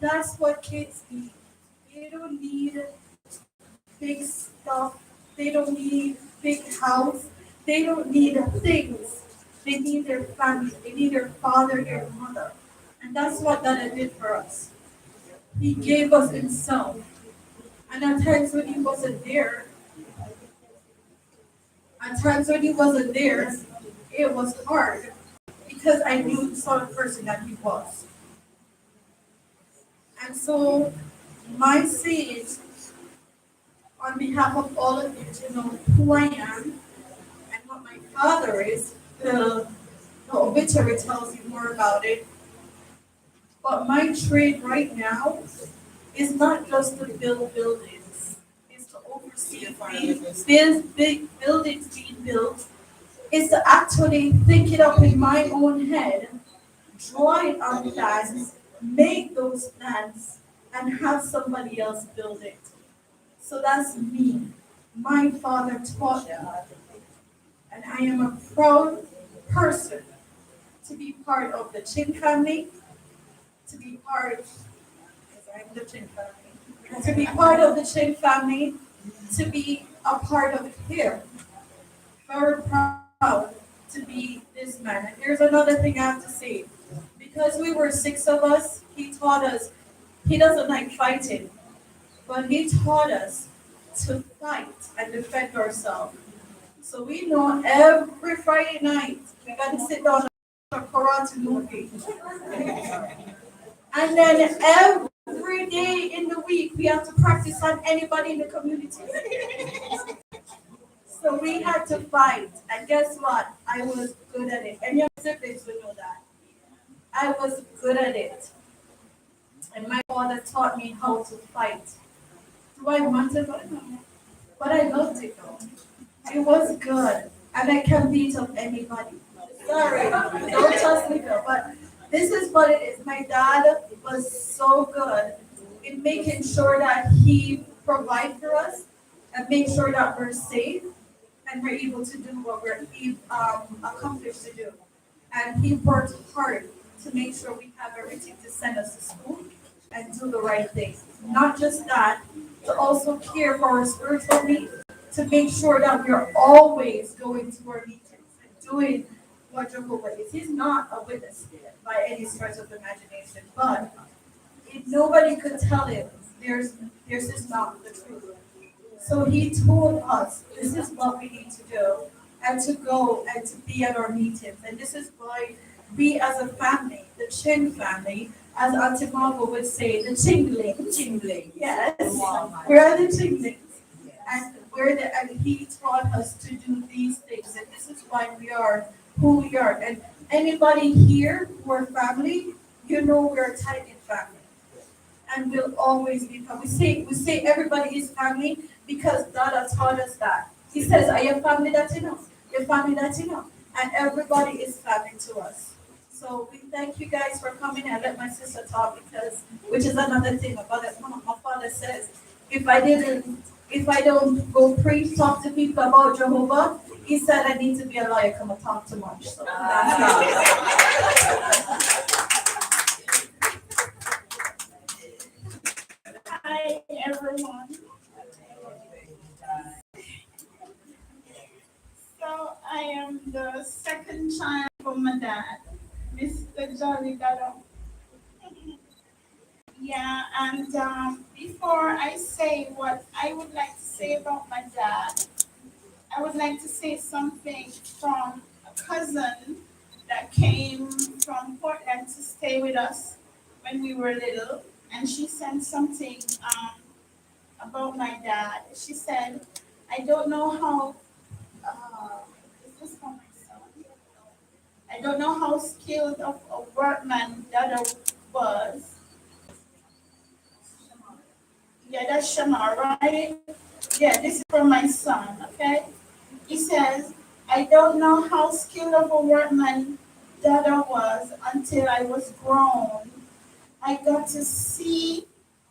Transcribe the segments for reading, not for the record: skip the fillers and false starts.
that's what kids need. They don't need big stuff. They don't need big house. They don't need things. They need their family. They need their father, their mother. And that's what Dada did for us. He gave us himself. And at times when he wasn't there, it was hard because I knew the sort of person that he was. And so my saying on behalf of all of you to know who I am and what my father is, the obituary tells you more about it. But my trade right now is not just to build buildings, it's to oversee big buildings being built. It's to actually think it up in my own head, draw it on plans, make those plans, and have somebody else build it. So that's me. My father taught me. And I am a proud person to be part of the Chin family, to be part, because I'm the Chin family, to be part of the Chin family, to be a part of here. Very proud to be this man. And there's another thing I have to say. Because we were six of us, he taught us, he doesn't like fighting, but he taught us to fight and defend ourselves. So we know every Friday night we got to sit down and watch a karate movie. And then every day in the week we have to practice on anybody in the community. So we had to fight. And guess what? I was good at it. And your siblings will know that. I was good at it. And my father taught me how to fight. Do I want it? No. But I loved it though. It was good. And I can beat up anybody. Sorry, don't trust me though. But this is what it is. My dad was so good in making sure that he provide for us and make sure that we're safe and we're able to do what we're accomplished to do. And he worked hard to make sure we have everything to send us to school and do the right thing. Not just that, to also care for our spiritual needs, to make sure that we're always going to our meetings and doing what Jehovah is. He's not a witness by any stretch of the imagination, but if nobody could tell him this is not the truth. So he told us this is what we need to do and to go and to be at our meetings. And this is why we as a family, the Chin family, as Auntie Margot would say, the Chingling. Yes, we're the Chinglings. And he taught us to do these things. And this is why we are who we are. And anybody here who are family, you know we're a tight-knit family. And we'll always be family. We say everybody is family because Dada taught us that. He says, I am family that you know. Your family that you know. And everybody is family to us. So we thank you guys for coming and let my sister talk because, which is another thing about it. My father says, if I don't go preach, talk to people about Jehovah, he said I need to be a lawyer because I talk too much. So that's Hi everyone. So I am the second child from my dad, Mr. Jolly Dada. Yeah, and before I say what I would like to say about my dad, I would like to say something from a cousin that came from Portland to stay with us when we were little, and she sent something about my dad. She said, I don't know how, is this for my son? I don't know how skilled of a workman Dada was. Yeah, that's Shama, right? Yeah, this is from my son, okay? He says, I don't know how skilled of a workman Dada was until I was grown. I got to see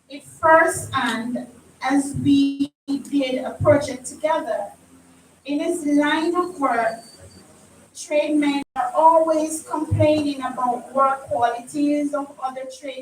it firsthand as we did a project together. In his line of work, tradesmen are always complaining about work qualities of other trades.